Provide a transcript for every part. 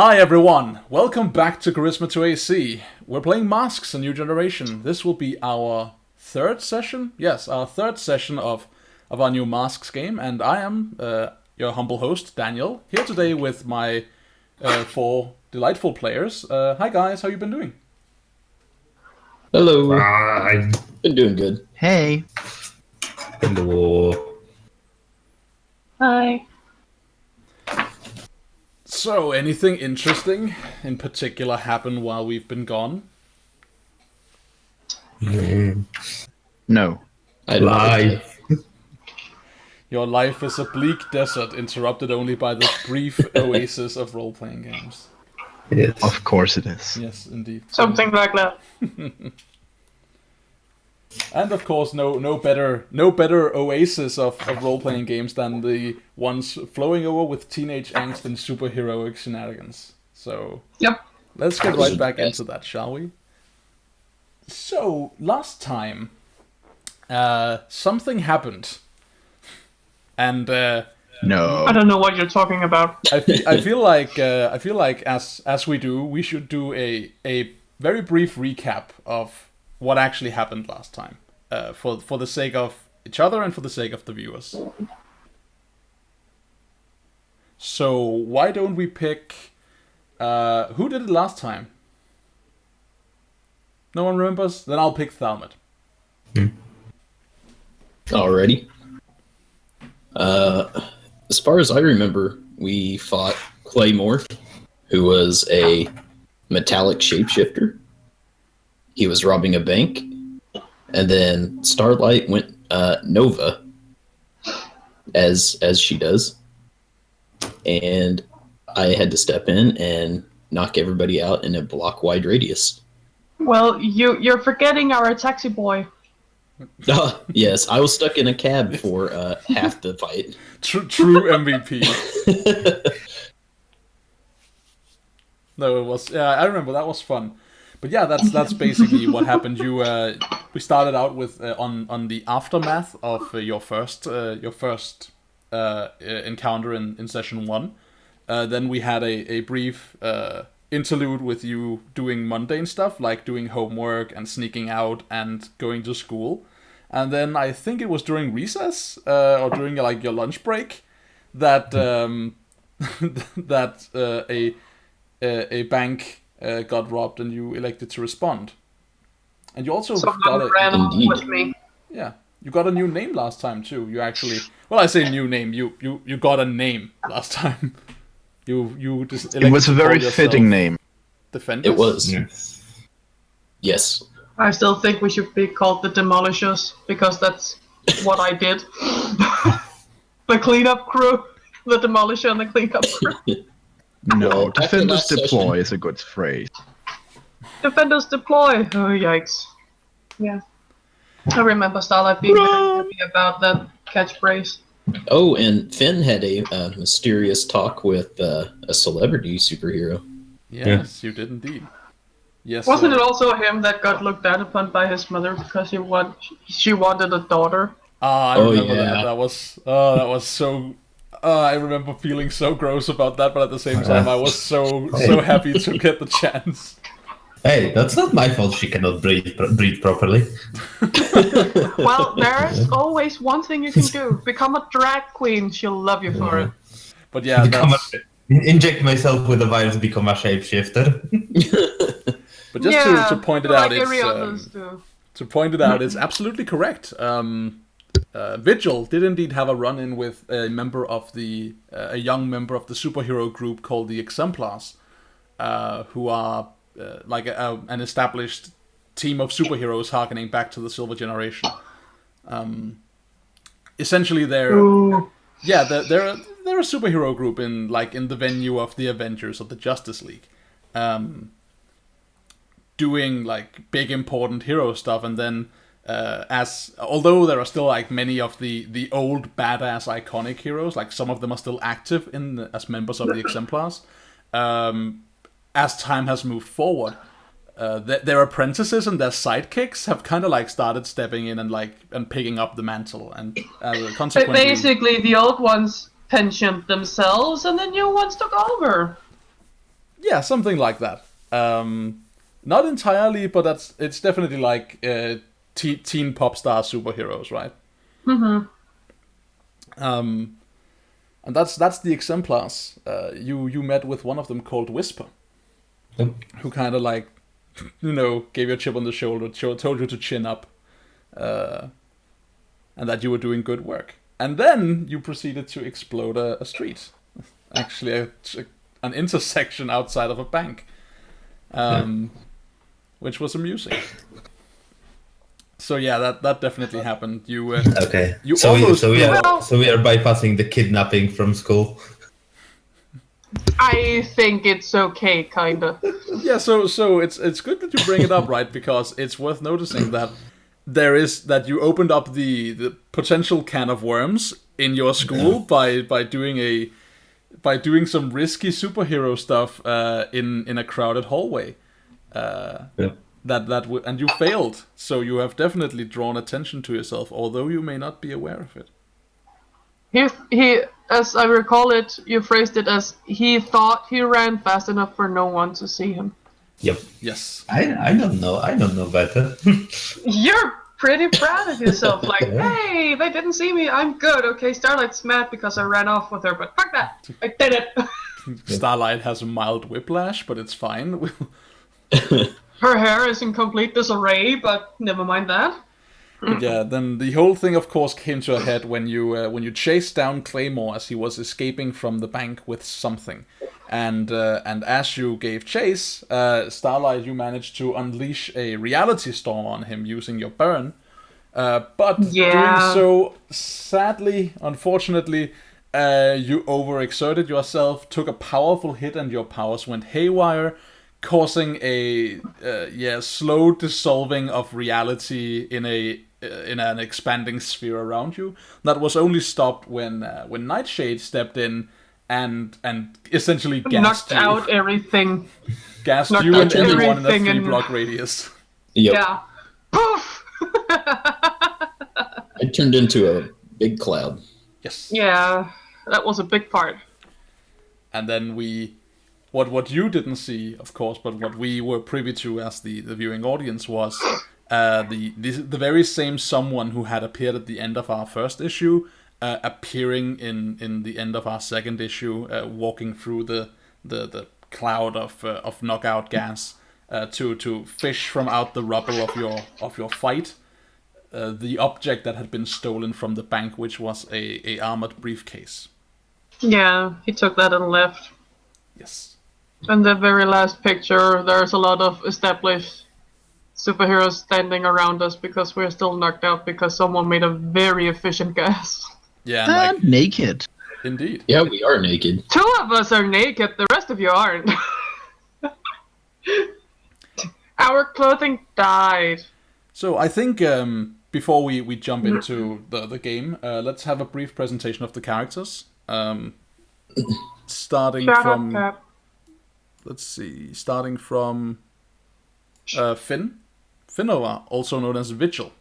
Hi everyone, welcome back to CharismaToAC. We're playing Masks: A New Generation. This will be our third session. Yes, our third session of our new Masks game, and I am your humble host, Daniel, here today with my four delightful players. Hi guys, how you been doing? Hello. I've Been doing good. Hey. Hello. Hi. So, anything interesting in particular happened while we've been gone? No. I don't know. Live. Your life is a bleak desert, interrupted only by the brief oasis of role-playing games. Yes. Of course it is. Yes, indeed. Something like that. And of course, no better oasis of role-playing games than the ones flowing over with teenage angst and superheroic shenanigans. So, Yep. let's get right back into that, shall we? So, last time, something happened. And, No. I don't know what you're talking about. I feel like as we do, we should do a very brief recap of what actually happened last time, for the sake of each other and for the sake of the viewers. So why don't we pick who did it last time? No one remembers? Then I'll pick Thalmud. Alrighty. As far as I remember, we fought Claymore, who was a metallic shapeshifter. He was robbing a bank. And then Starlight went Nova, as she does. And I had to step in and knock everybody out in a block-wide radius. Well, you're forgetting our taxi boy. Yes, I was stuck in a cab for half the fight. True MVP. No, it was. Yeah, I remember that was fun. But yeah, that's basically what happened. We started out with on the aftermath of your first encounter in session 1. Then we had a brief interlude with you doing mundane stuff like doing homework and sneaking out and going to school. And then I think it was during recess or during like your lunch break that a bank got robbed and you elected to respond. And you also Someone ran off with me. Yeah, you got a new name last time too. You actually, well, I say new name. You got a name last time. You just It was a very fitting name. Defenders? It was. Yes. Yes. I still think we should be called the Demolishers, because that's what I did. The cleanup crew. The Demolisher and the cleanup crew. No, Well, after Defenders last session- Deploy is a good phrase. Defenders deploy. Oh, yikes. Yeah. I remember Starlight being very happy about that catchphrase. Oh, and Finn had a mysterious talk with a celebrity superhero. Yes, you did indeed. Yes. Wasn't it also him that got looked down upon by his mother because she wanted a daughter? Ah, I Oh, remember yeah. that. That was so. I remember feeling so gross about that, but at the same time, I was so happy to get the chance. Hey, that's not my fault she cannot breathe properly. Well, there's always one thing you can do. Become a drag queen. She'll love you for it. But yeah, Inject myself with a virus to become a shapeshifter. but just to point it out, like every others it's do. to point it out, it's absolutely correct. Vigil did indeed have a run-in with a member of a young member of the superhero group called the Exemplars, who are like an established team of superheroes harkening back to the Silver Generation. Essentially, they're a superhero group in the venue of the Avengers of the Justice League, doing like big important hero stuff, and then although there are still like many of the old badass iconic heroes, like some of them are still active as members of the Exemplars. As time has moved forward, their apprentices and their sidekicks have kind of like started stepping in and picking up the mantle, and consequently, Basically, the old ones pensioned themselves, and the new ones took over. Yeah, something like that. Not entirely, but it's definitely like teen pop star superheroes, right? Mm-hmm. And that's the exemplars. You met with one of them called Whisper, Yep. who kind of like, gave you a chip on the shoulder, told you to chin up, and that you were doing good work. And then you proceeded to explode a street, actually an intersection outside of a bank, which was amusing. So yeah, that definitely happened. You Okay. You so almost we blew are up. so we are bypassing the kidnapping from school. I think it's okay, kinda. Yeah, so it's good that you bring it up, right? Because it's worth noticing that that you opened up the potential can of worms in your school by doing some risky superhero stuff in a crowded hallway. Yeah. And you failed, so you have definitely drawn attention to yourself, although you may not be aware of it. He, as I recall it, you phrased it as he thought he ran fast enough for no one to see him. Yep. Yes. I don't know. I don't know better. You're pretty proud of yourself. Like, Yeah. hey, they didn't see me. I'm good. Okay, Starlight's mad because I ran off with her, but fuck that. I did it. Starlight has a mild whiplash, but it's fine. Her hair is in complete disarray, but never mind that. But yeah, then the whole thing, of course, came to a head when you chased down Claymore as he was escaping from the bank with something, and as you gave chase, Starlight, you managed to unleash a reality storm on him using your burn, but doing so, sadly, unfortunately, you overexerted yourself, took a powerful hit, and your powers went haywire, causing a slow dissolving of reality in an expanding sphere around you. That was only stopped when Nightshade stepped in and essentially gassed Knocked out everything. gassed knocked you out and everyone in a everything 3-block radius. Yep. Yeah. Poof! It turned into a big cloud. Yes. Yeah, that was a big part. And then what you didn't see, of course, but what we were privy to as the viewing audience was the very same someone who had appeared at the end of our first issue, appearing in the end of our second issue, walking through the cloud of knockout gas to fish from out the rubble of your fight the object that had been stolen from the bank, which was a armored briefcase. Yeah, he took that and left. Yes. And the very last picture, there's a lot of established superheroes standing around us because we're still knocked out because someone made a very efficient gas. Yeah, and like, Naked. indeed. Yeah, we are naked. 2 of us are naked, the rest of you aren't. Our clothing died. So I think before we jump into the game, let's have a brief presentation of the characters. Starting Shut from... up, Cap. Let's see. Starting from Finn. Finnova, also known as Vigil.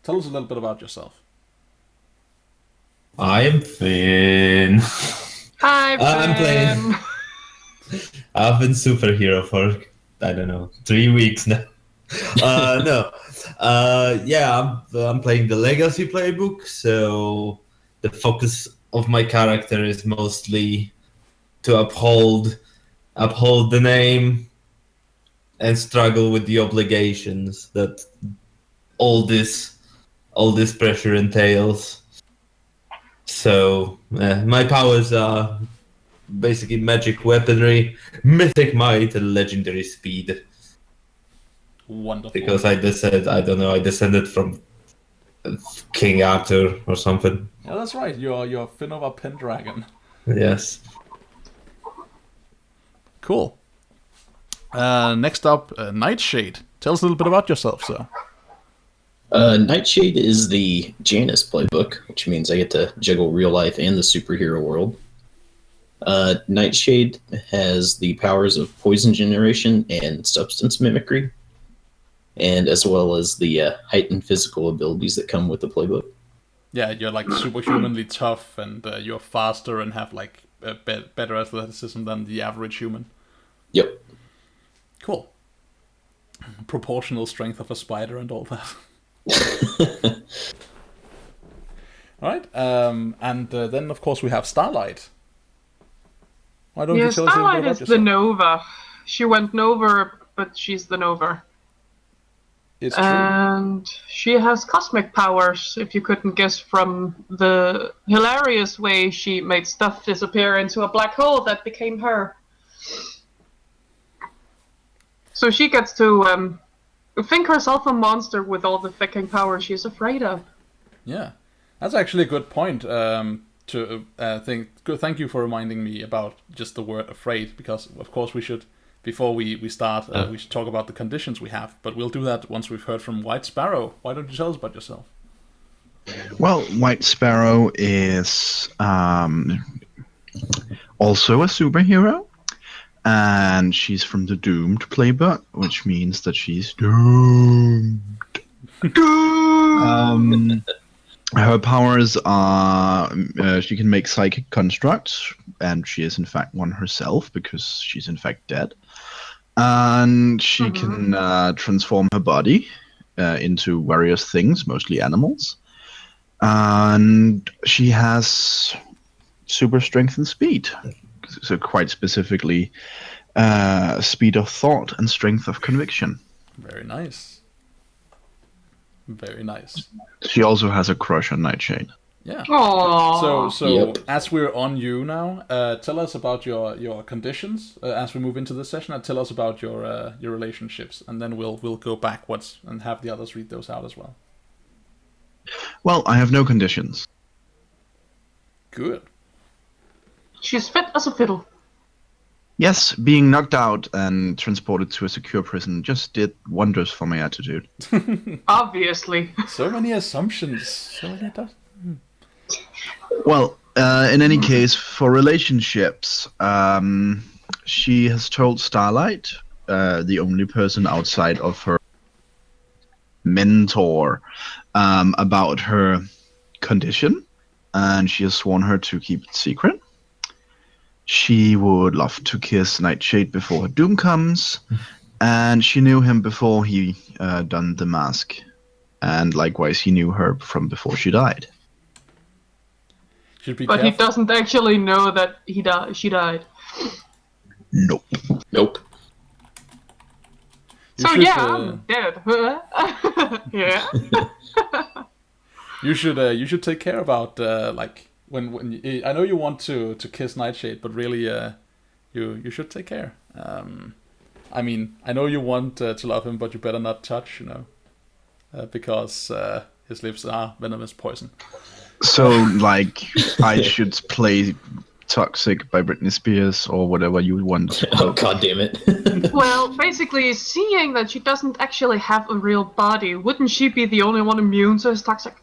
Tell us a little bit about yourself. I'm Finn. Hi, I'm playing. I've been superhero for, I don't know, 3 weeks now. No. I'm playing the Legacy playbook, so the focus of my character is mostly to uphold the name and struggle with the obligations that all this pressure entails. So my powers are basically magic weaponry, mythic might, and legendary speed. Wonderful. Because I descended from King Arthur or something. Yeah, that's right. You're Finnova Pendragon. Yes. Cool. Next up, Nightshade. Tell us a little bit about yourself, sir. Nightshade is the Janus playbook, which means I get to juggle real life and the superhero world. Nightshade has the powers of poison generation and substance mimicry, and as well as the heightened physical abilities that come with the playbook. Yeah, you're like superhumanly tough, and you're faster and have like better athleticism than the average human. Yep. Cool. Proportional strength of a spider and all that. All right. And then, of course, we have Starlight. Why don't you tell us a little bit Starlight about is yourself? the Nova. She went Nova, but she's the Nova. It's true. And she has cosmic powers, if you couldn't guess from the hilarious way she made stuff disappear into a black hole that became her. So she gets to think herself a monster with all the fucking power she's afraid of. Yeah, that's actually a good point. Thank you for reminding me about just the word afraid, because of course we should, before we start, we should talk about the conditions we have. But we'll do that once we've heard from White Sparrow. Why don't you tell us about yourself? Well, White Sparrow is also a superhero, and she's from the Doomed playbook, which means that she's doomed. Her powers are she can make psychic constructs, and she is in fact one herself because she's in fact dead. And she can transform her body into various things, mostly animals. And she has super strength and speed. So quite specifically, speed of thought and strength of conviction. Very nice. Very nice. She also has a crush on Nightshade. Yeah. Aww. So Yep. as we're on you now, tell us about your conditions as we move into this session, and tell us about your relationships, and then we'll go backwards and have the others read those out as well. Well, I have no conditions. Good. She's fit as a fiddle. Yes, being knocked out and transported to a secure prison just did wonders for my attitude. Obviously. So many assumptions. So many. Well, in any case, for relationships, she has told Starlight, the only person outside of her mentor, about her condition, and she has sworn her to keep it secret. She would love to kiss Nightshade before her doom comes, and she knew him before he donned the mask, and likewise he knew her from before she died. Should be But careful. he doesn't actually know that she died. Nope. Nope. You So should, yeah, I'm dead. Yeah. You should take care about like when you, I know you want to kiss Nightshade, but really you should take care. I mean, I know you want to love him, but you better not touch, because his lips are venomous poison. So, like, I should play Toxic by Britney Spears or whatever you want. Oh, god damn it. Well, basically, seeing that she doesn't actually have a real body, wouldn't she be the only one immune to his toxic?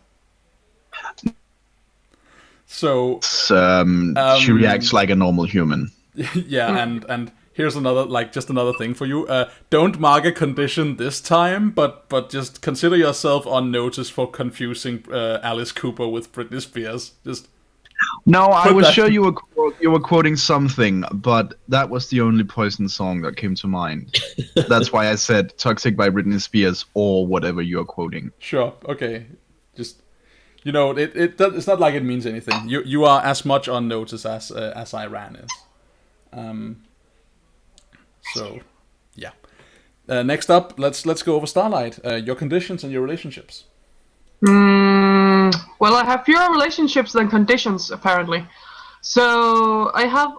So She reacts like a normal human. yeah, and here's another thing for you. Don't mark a condition this time, but just consider yourself on notice for confusing Alice Cooper with Britney Spears. Just No, I Put was that- sure you were quoting something, but that was the only Poison song that came to mind. That's why I said "Toxic" by Britney Spears or whatever you are quoting. sure, okay, just it's not like it means anything. You are as much on notice as Iran is. So, yeah. Next up, let's go over Starlight. Your conditions and your relationships. Well, I have fewer relationships than conditions, apparently. So, I have,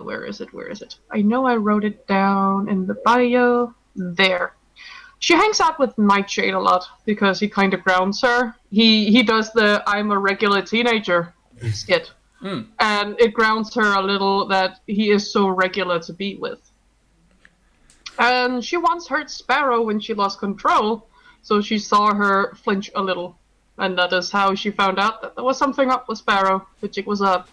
where is it? I know I wrote it down in the bio. There. She hangs out with Nightshade a lot, because he kind of grounds her. He does the I'm a regular teenager skit. And it grounds her a little that he is so regular to be with. And she once hurt Sparrow when she lost control, so she saw her flinch a little. And that is how she found out that there was something up with Sparrow. The jig was up.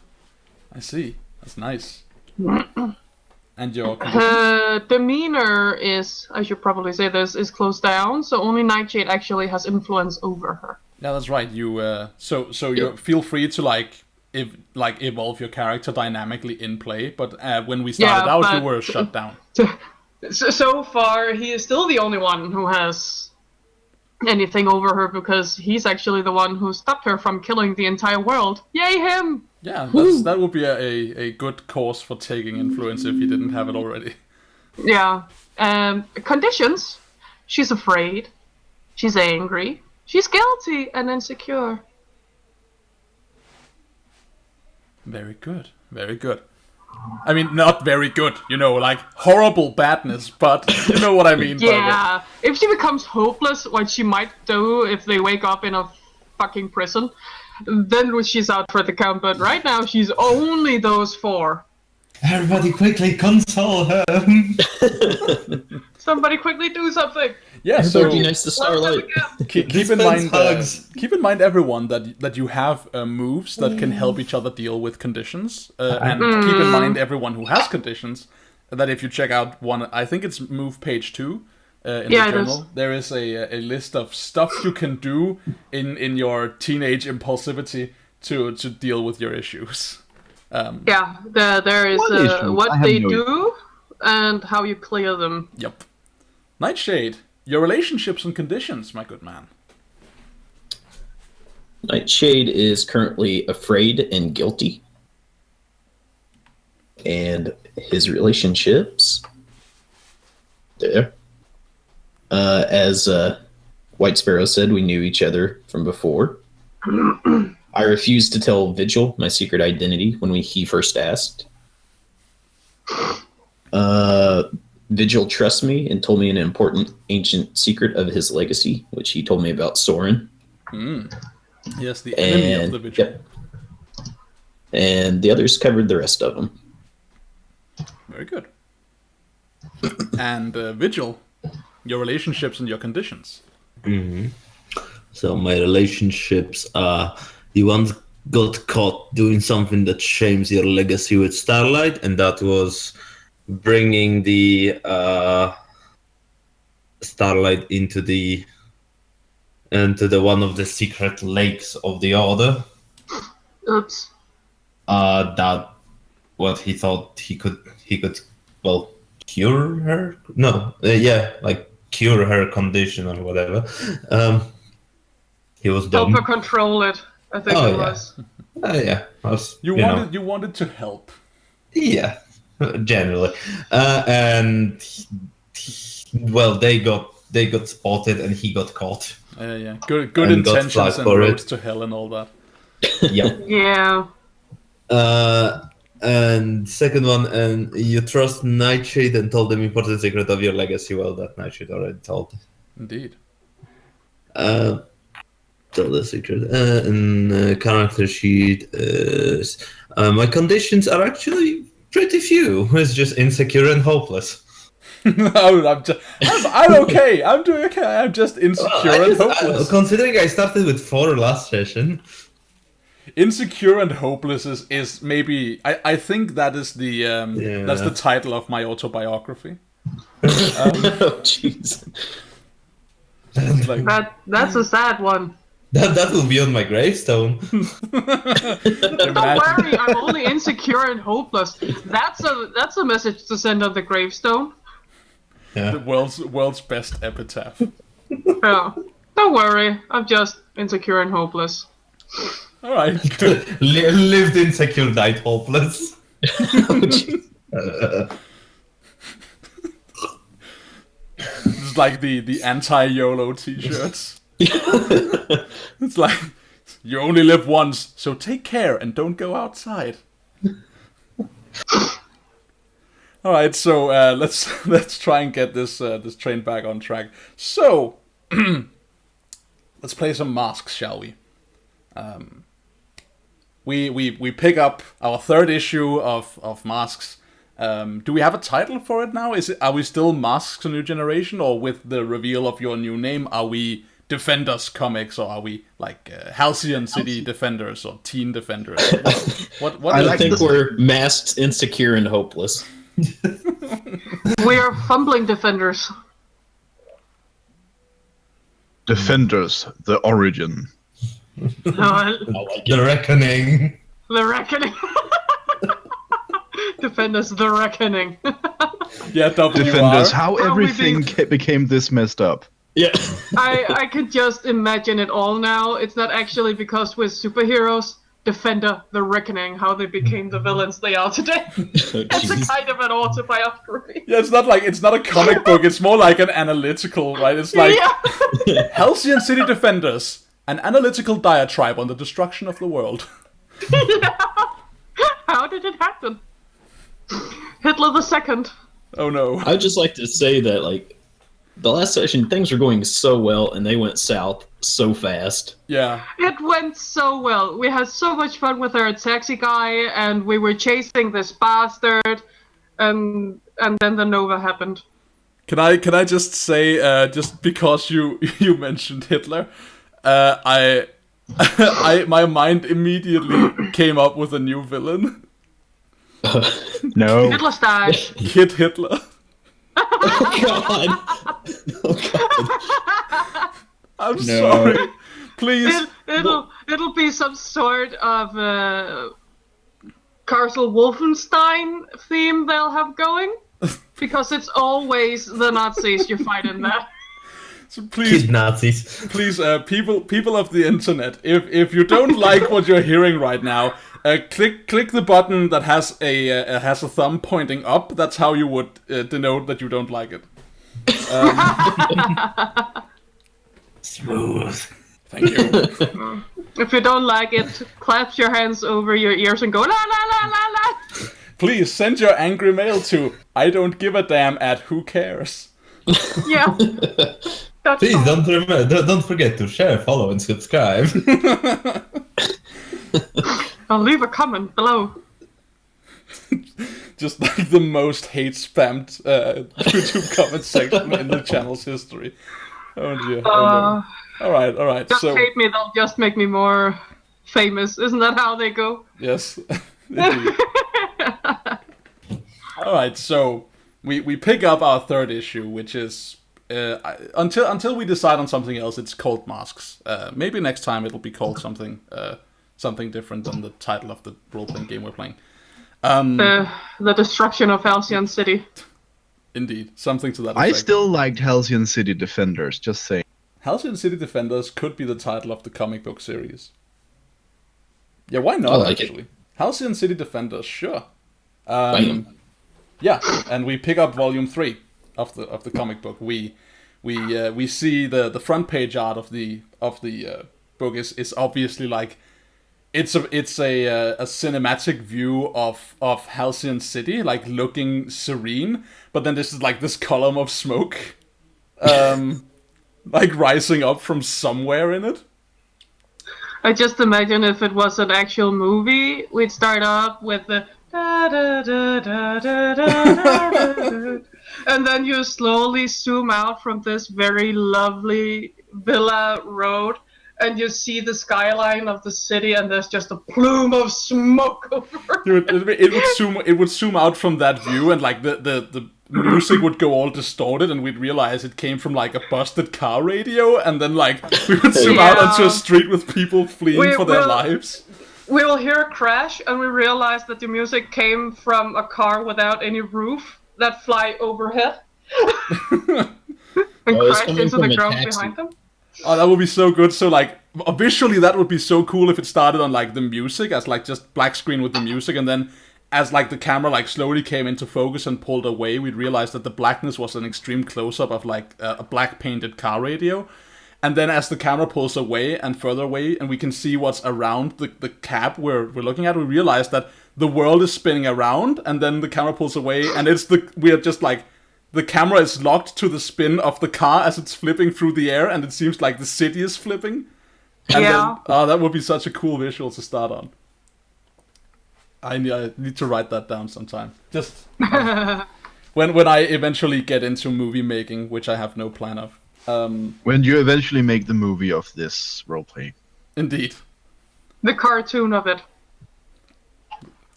I see. That's nice. And your conditions? Her demeanor is, I should probably say this, is closed down, so only Nightshade actually has influence over her. Yeah, that's right. You so you feel free to like evolve your character dynamically in play. But when we started out, you were shut down. So far, he is still the only one who has anything over her, because he's actually the one who stopped her from killing the entire world. Yay him! Yeah, that would be a good cause for taking influence if he didn't have it already. Yeah. Conditions. She's afraid. She's angry. She's guilty and insecure. Very good. Very good. I mean, not very good, like horrible badness, but you know what I mean. Yeah, if she becomes hopeless, what she might do if they wake up in a fucking prison, then she's out for the count, but right now she's only those 4. Everybody quickly console her. Somebody quickly do something. Yeah, It so would be nice to Starlight. keep in mind, everyone, that you have moves that can help each other deal with conditions, and keep in mind, everyone who has conditions, that if you check out one, I think it's move page 2 in the journal, there is a list of stuff you can do in your teenage impulsivity to deal with your issues. There is what they do and how you clear them. Yep. Nightshade, your relationships and conditions, my good man. Nightshade is currently afraid and guilty. And his relationships... There. As White Sparrow said, we knew each other from before. I refused to tell Vigil my secret identity when he first asked. Vigil trusts me and told me an important ancient secret of his legacy, which he told me about Soren. Yes, the enemy of the Vigil. Yep. And the others covered the rest of them. Very good. And Vigil, your relationships and your conditions. Mm-hmm. So my relationships are, you once got caught doing something that shames your legacy with Starlight, and that was bringing the Starlight into the one of the secret lakes of the Order. Oops. That what he thought he could cure her. No, cure her condition or whatever. He was dumb. Help her control it, I think it was. Yeah. You wanted to help. Yeah, generally. They got spotted and he got caught. Yeah. Good intentions and roads to hell and all that. Yeah. Yeah. And second one, and you trust Nightshade and told them important secret of your legacy. Well, that Nightshade already told. Indeed. Tell the secret. And character sheet is... my conditions are actually pretty few. It's just insecure and hopeless. I'm okay. I'm doing okay. I'm just insecure and hopeless. Considering I started with 4 last session. Insecure and hopeless is maybe... I think that is the that's the title of my autobiography. Oh, jeez. That's a sad one. That will be on my gravestone. Don't worry, I'm only insecure and hopeless. That's a message to send on the gravestone. Yeah. The world's best epitaph. Yeah. Don't worry, I'm just insecure and hopeless. All right. Good. Lived insecure, died hopeless. It's like the anti-YOLO t-shirts. It's like, you only live once, so take care and don't go outside. All right, so let's try and get this train back on track. So let's play some masks, shall we? We pick up our 3rd issue of Masks. Do we have a title for it now? Are we still Masks: A New Generation, or with the reveal of your new name, are we Defenders Comics, or are we like Halcyon City Defenders or Teen Defenders? What I think we're masked, insecure, and hopeless. We are fumbling defenders. Defenders, the origin. No, The reckoning. The Reckoning. Defenders, The Reckoning. Yeah, Defenders, WR. how everything became this messed up. Yeah. I can just imagine it all now. It's not actually because we're superheroes. Defender, The Reckoning, how they became the villains they are today. It's a Jeez. kind of an autobiography. Yeah, it's not a comic book. It's more like an analytical, right? It's like Yeah. Halcyon City Defenders, an analytical diatribe on the destruction of the world. Yeah. How did it happen? Hitler the Second. Oh no. I'd just like to say that, like, the last session, things were going so well, and they went south so fast. Yeah. It went so well. We had so much fun with our taxi guy, and we were chasing this bastard, and then the Nova happened. Can I just say, just because you mentioned Hitler, I my mind immediately came up with a new villain. No. Hitler died. Kid Hitler. Oh, God. Oh, God. I'm No. sorry. Please. It'll be some sort of Castle Wolfenstein theme they'll have going, because it's always the Nazis you fight in there. So please, Kid Nazis. please, people of the internet, if you don't like what you're hearing right now, click the button that has a thumb pointing up. That's how you would denote that you don't like it. Smooth. Thank you. If you don't like it, clap your hands over your ears and go la la la la la. Please send your angry mail to I don't give a damn at who cares. Yeah. That's Please all. don't forget to share, follow, and subscribe. I'll leave a comment below. Just like the most hate spammed YouTube comment section in the channel's history. Oh dear. Oh, no. All right. Just So hate me, they'll just make me more famous. Isn't that how they go? yes, indeed. All right. So we pick up our third issue, which is until we decide on something else. It's called Masks. Maybe next time it'll be called something different than the title of the role-playing game we're playing. The destruction of Halcyon City. Indeed, something to that effect. I still liked Halcyon City Defenders, just saying. Halcyon City Defenders could be the title of the comic book series. Yeah, why not, I like it. actually? Halcyon City Defenders, sure. Bam. Yeah, and we pick up volume 3 of the comic book. We see the front page art of the book is obviously like it's a cinematic view of Halcyon City, like looking serene, but then this is like this column of smoke like rising up from somewhere in it. I just imagine if it was an actual movie, we'd start off with the da da da da da da da, and then you slowly zoom out from this very lovely villa road, and you see the skyline of the city, and there's just a plume of smoke over. It would zoom out from that view, and like the music would go all distorted, and we'd realize it came from like a busted car radio, and then like we would zoom out onto a street with people fleeing for their lives. We will hear a crash, and we realize that the music came from a car without any roof that fly overhead and it's crash coming into from the a ground taxi. behind them. Oh, that would be so good. So like visually that would be so cool if it started on like the music as like just black screen with the music, and then as like the camera like slowly came into focus and pulled away, we'd realize that the blackness was an extreme close-up of like a black painted car radio. And then as the camera pulls away and further away, and we can see what's around the cab we're looking at, we realize that the world is spinning around, and then the camera pulls away, and we are just like, the camera is locked to the spin of the car as it's flipping through the air, and it seems like the city is flipping. And Yeah. then, that would be such a cool visual to start on. I need to write that down sometime. Just when I eventually get into movie making, which I have no plan of. When you eventually make the movie of this roleplay. Indeed. The cartoon of it.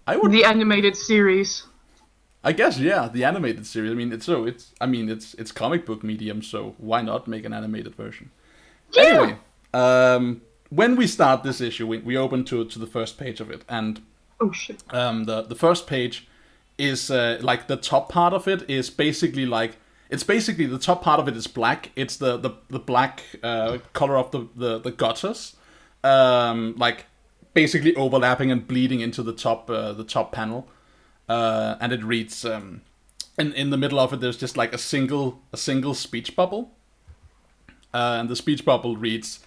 The animated series. I guess, yeah, the animated series. I mean, it's comic book medium, so why not make an animated version? Yeah. Anyway, when we start this issue, we open to the first page of it, and Oh shit. the first page is like the top part of it is basically like it's basically the top part of it is black. It's the black color of the gutters, like basically overlapping and bleeding into the top panel, and it reads in the middle of it. There's just like a single speech bubble, and the speech bubble reads.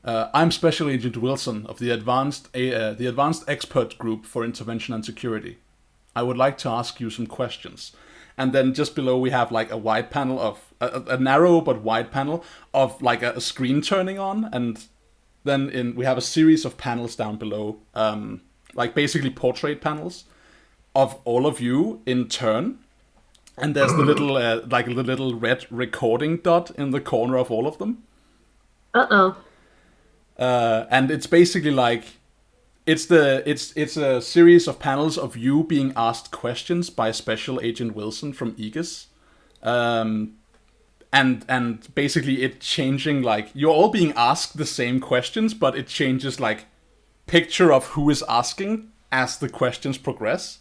I'm Special Agent Wilson of the Advanced Expert Group for Intervention and Security. I would like to ask you some questions. And then just below we have like a wide panel of a narrow but wide panel of like a screen turning on, and then we have a series of panels down below, like basically portrait panels of all of you in turn. And there's the little like the little red recording dot in the corner of all of them. Uh-oh. And it's basically like it's a series of panels of you being asked questions by Special Agent Wilson from Aegis, and basically it changing, like you're all being asked the same questions, but it changes like picture of who is asking as the questions progress.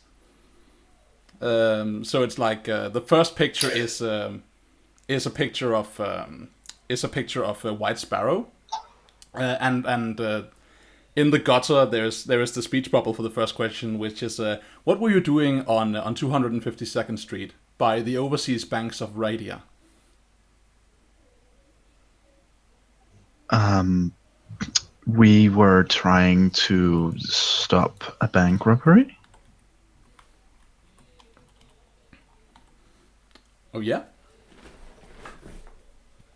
So it's like the first picture is a picture of a white sparrow. And in the gutter, there is the speech bubble for the first question, which is, what were you doing on 252nd Street by the overseas banks of Radia? We were trying to stop a bank robbery. Oh yeah.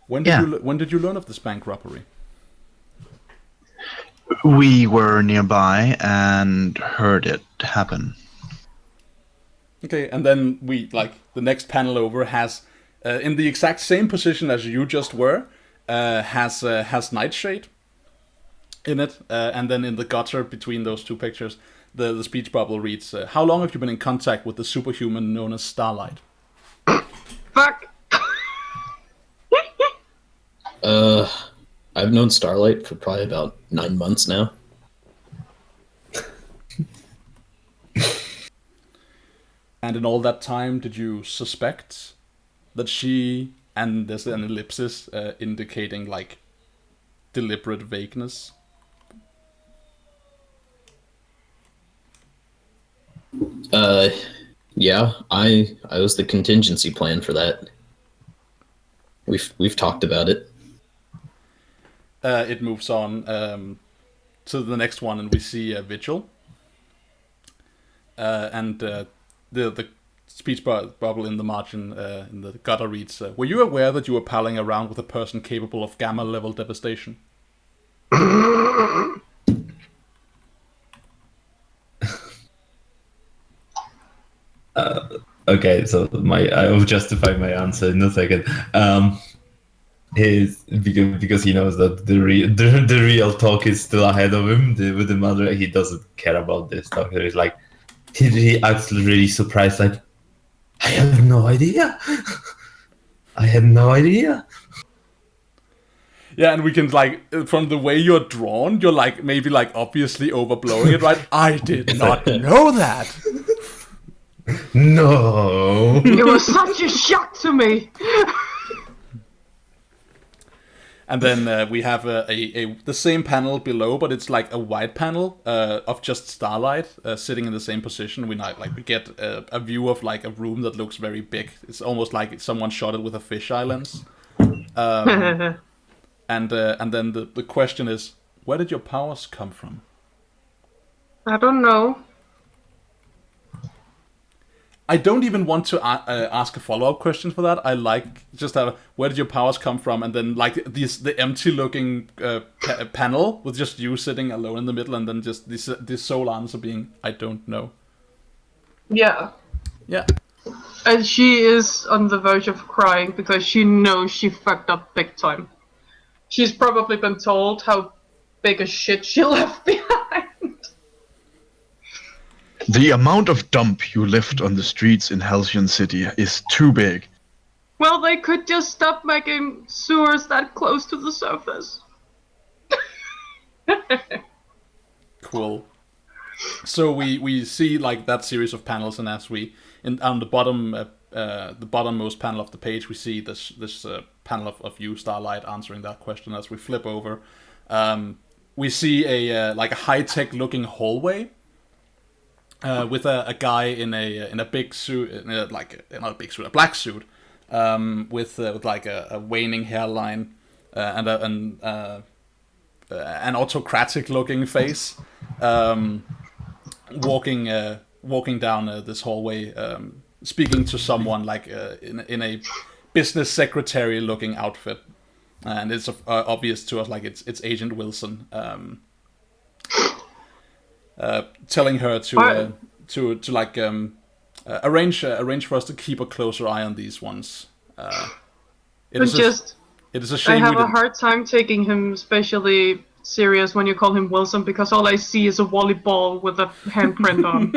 When did you learn of this bank robbery? We were nearby and heard it happen. Okay, and then we like the next panel over has, in the exact same position as you just were, has Nightshade in it, and then in the gutter between those two pictures, the speech bubble reads, "How long have you been in contact with the superhuman known as Starlight?" Fuck. I've known Starlight for probably about 9 months now. And in all that time, did you suspect that she, and there's an ellipsis indicating like deliberate vagueness? Yeah, I was the contingency plan for that. We've talked about it. It moves on to the next one, and we see Vigil. And the speech bubble in the margin in the gutter reads, "Were you aware that you were palling around with a person capable of gamma-level devastation?" Okay, so I will justify my answer in a second. Because he knows that the real talk is still ahead of him with the mother. He doesn't care about this talk. He's like, he acts really surprised, like, I have no idea. I had no idea. Yeah, and we can like from the way you're drawn, you're like maybe like obviously overblowing it, right? I did not know that. No. It was such a shock to me. And then we have the same panel below, but it's like a wide panel of just Starlight sitting in the same position. We get a view of like a room that looks very big. It's almost like someone shot it with a fisheye lens. And then the question is, where did your powers come from? I don't know. I don't even want to ask a follow-up question for that. I like just where did your powers come from, and then like the empty-looking panel with just you sitting alone in the middle, and then just this sole answer being I don't know. Yeah. Yeah. And she is on the verge of crying because she knows she fucked up big time. She's probably been told how big a shit she left behind. The amount of dump you left on the streets in Halcyon City is too big. Well, they could just stop making sewers that close to the surface. Cool. So we see like that series of panels, and as we on the bottommost panel of the page, we see this panel of you, Starlight, answering that question. As we flip over, we see a like a high tech looking hallway with a guy in a big suit, not a big suit, a black suit, with like a waning hairline and an autocratic looking face, walking down this hallway, speaking to someone like in a business secretary looking outfit, and it's obvious to us like it's Agent Wilson, telling her to like arrange for us to keep a closer eye on these ones. It is a shame. I have a hard time taking him especially serious when you call him Wilson, because all I see is a volleyball with a handprint on.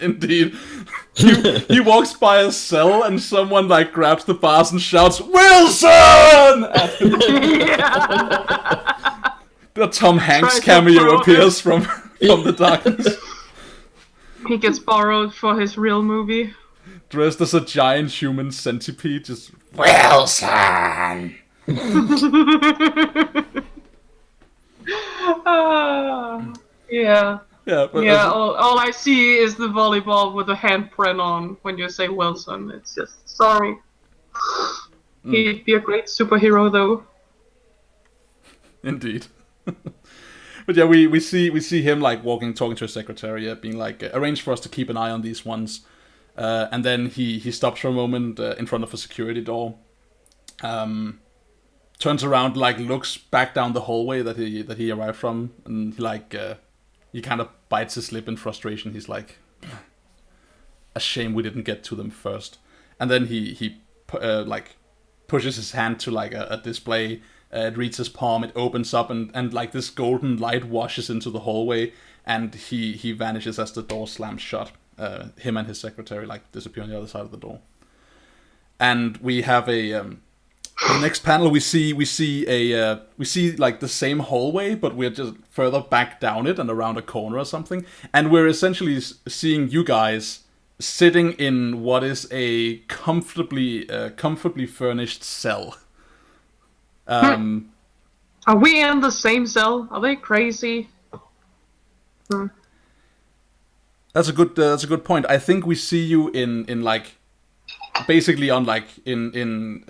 Indeed. He walks by a cell and someone like grabs the bars and shouts, "Wilson!" The Tom Hanks cameo appears from the darkness. He gets borrowed for his real movie. Dressed as a giant human centipede, just Wilson! Yeah. Yeah, all I see is the volleyball with a handprint on when you say Wilson. It's just, sorry. He'd be a great superhero, though. Indeed. But yeah, we see him like talking to his secretary, being like, arrange for us to keep an eye on these ones. And then he stops for a moment in front of a security door. Turns around, like looks back down the hallway that he arrived from, and he kind of bites his lip in frustration. He's like, a shame we didn't get to them first. And then he pushes his hand to like a display. It reads his palm. It opens up, and like this golden light washes into the hallway, and he vanishes as the door slams shut. Him and his secretary like disappear on the other side of the door. And we have the next panel. We see like the same hallway, but we're just further back down it and around a corner or something. And we're essentially seeing you guys sitting in what is a comfortably furnished cell. Are we in the same cell? Are they crazy? That's a good point. I think we see you in like basically on like in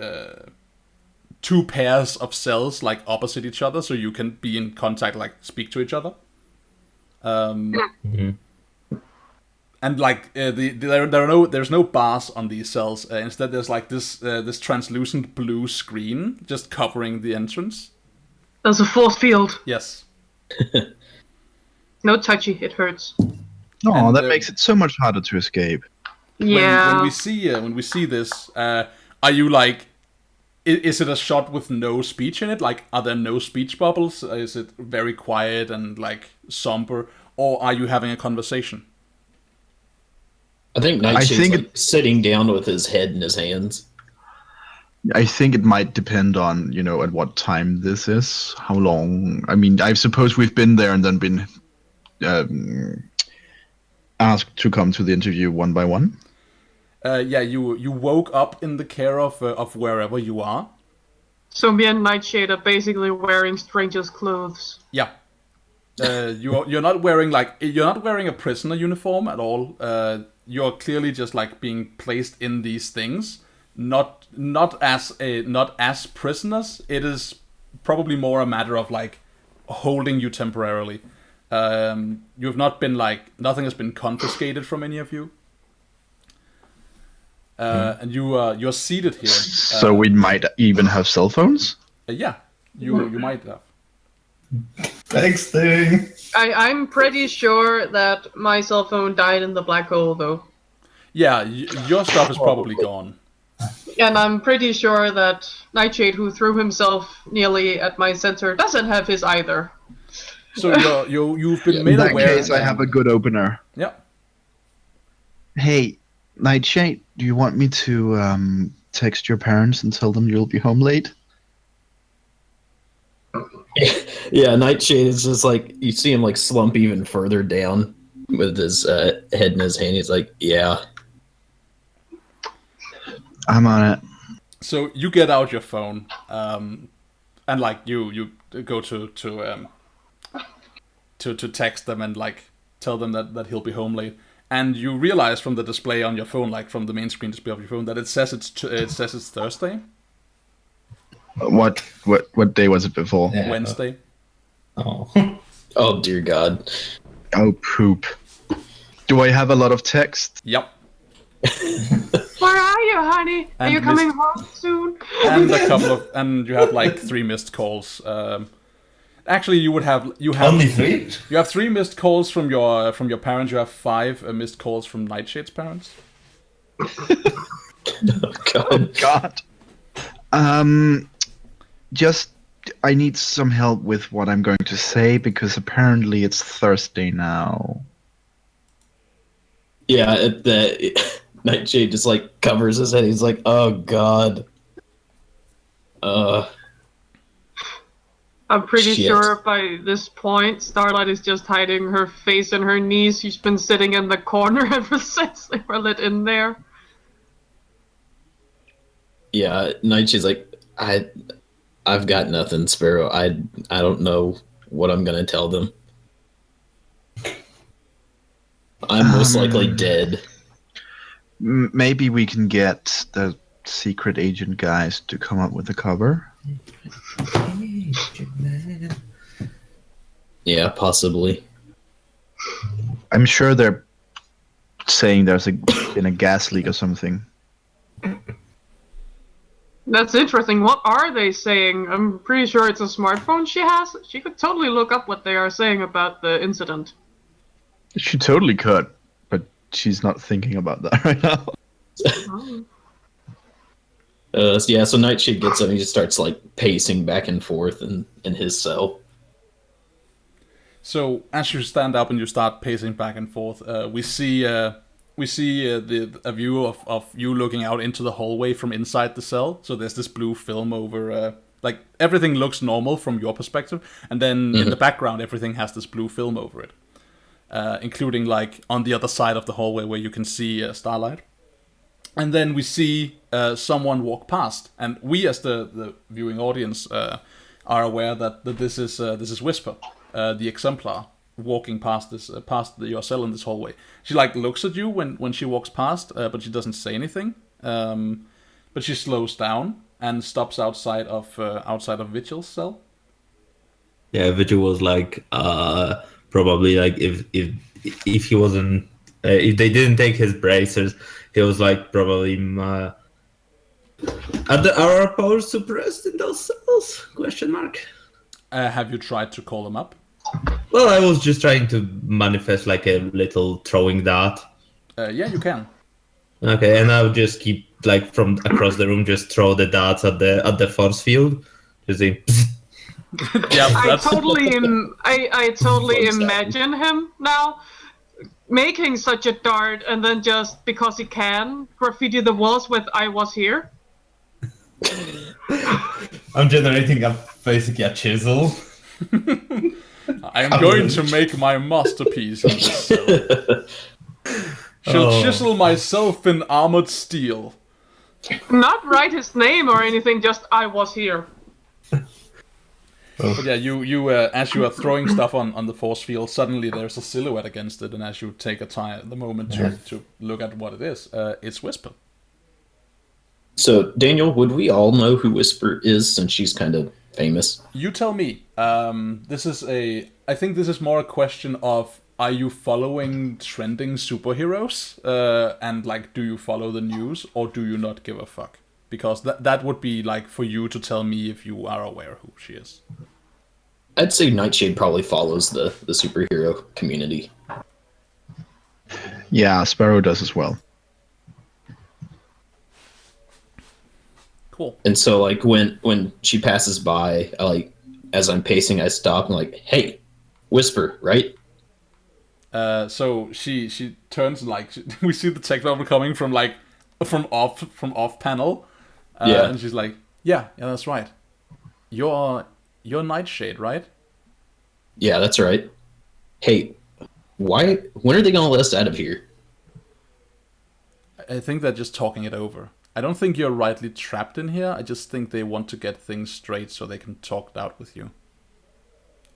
two pairs of cells like opposite each other, so you can be in contact, like speak to each other. And like there's no bars on these cells. Instead, there's like this translucent blue screen just covering the entrance. There's a force field. Yes. No touchy, it hurts. Oh, And, that makes it so much harder to escape. Yeah. When we see this, are you like, is it a shot with no speech in it? Like, are there no speech bubbles? Is it very quiet and like somber, or are you having a conversation? I think Nightshade's sitting down with his head in his hands. I think it might depend on, at what time this is, how long. I mean, I suppose we've been there and then been asked to come to the interview one by one. Yeah, you woke up in the care of wherever you are. So me and Nightshade are basically wearing strangers' clothes. Yeah. You're not wearing a prisoner uniform at all. You're clearly just like being placed in these things, not as prisoners. It is probably more a matter of like holding you temporarily. You've not been like, nothing has been confiscated from any of you. And you're seated here. So we might even have cell phones? Yeah, you might have. Texting. I'm pretty sure that my cell phone died in the black hole, though. Yeah, your stuff is probably gone. And I'm pretty sure that Nightshade, who threw himself nearly at my center, doesn't have his either. So you've been made In that aware. case, I have a good opener. Yeah. Hey, Nightshade, do you want me to text your parents and tell them you'll be home late? Yeah, Nightshade is just like, you see him like slump even further down with his head in his hand. He's like, yeah. I'm on it. So you get out your phone, and like you go to text them and like tell them that he'll be home late, and you realize from the display on your phone, like from the main screen display of your phone, that it says it's Thursday. What day was it before? Yeah. Wednesday. Oh. Oh, dear God. Oh, poop. Do I have a lot of text? Yep. Where are you, honey? Are And you coming home soon? And you have like 3 missed calls. Actually, you have Only 3? You have 3 missed calls from your parents. You have 5 missed calls from Nightshade's parents. God. God. Just I need some help with what I'm going to say because apparently it's Thursday now. Yeah, Nightshade just like covers his head. He's like, oh, God. I'm pretty Shit. sure by this point, Starlight is just hiding her face in her knees. She's been sitting in the corner ever since they were let in there. Yeah, Nightshade's like, I've got nothing, Sparrow. I don't know what I'm gonna tell them. I'm most likely dead. Maybe we can get the secret agent guys to come up with a cover. Yeah, possibly. I'm sure they're saying there's been a gas leak or something. That's interesting. What are they saying? I'm pretty sure it's a smartphone she has. She could totally look up what they are saying about the incident. She totally could, but she's not thinking about that right now. Oh. Yeah, so Nightshade gets up and he just starts like pacing back and forth in his cell. So as you stand up and you start pacing back and forth, we see a view of you looking out into the hallway from inside the cell. So there's this blue film over, like everything looks normal from your perspective, and then in the background everything has this blue film over it, including like on the other side of the hallway where you can see Starlight. And then we see someone walk past, and we as the viewing audience are aware that this is Whisper, the exemplar, walking past your cell in this hallway. She like looks at you when she walks past, but she doesn't say anything. But she slows down and stops outside of Vigil's cell. Yeah, Vigil was like, probably like if he wasn't, if they didn't take his bracers, he was like probably are our powers suppressed in those cells? Question mark. Have you tried to call them up? Well, I was just trying to manifest like a little throwing dart. Yeah, you can. Okay, and I'll just keep like from across the room, just throw the darts at the force field. Just say, Yeah, I that's totally imagine him now making such a dart and then just because he can graffiti the walls with "I was here." I'm generating basically a chisel. I am going to make my masterpiece in this cell. Shall chisel myself in armored steel. Not write his name or anything, just "I was here." But yeah, you as you are throwing stuff on the force field, suddenly there's a silhouette against it, and as you take the moment to look at what it is, it's Whisper. So, Daniel, would we all know who Whisper is since she's kind of famous? You tell me. I think this is more a question of, are you following trending superheroes? And like, do you follow the news, or do you not give a fuck? Because that would be like for you to tell me if you are aware who she is. I'd say Nightshade probably follows the superhero community. Yeah, Sparrow does as well. Cool. And so, like, when she passes by, as I'm pacing, I stop and like, hey, Whisper, right? So she turns like we see the tech level coming from off panel. Yeah. And she's like, yeah, that's right. You're You're Nightshade, right? Yeah, that's right. Hey, when are they gonna let us out of here? I think they're just talking it over. I don't think you're rightly trapped in here. I just think they want to get things straight so they can talk it out with you.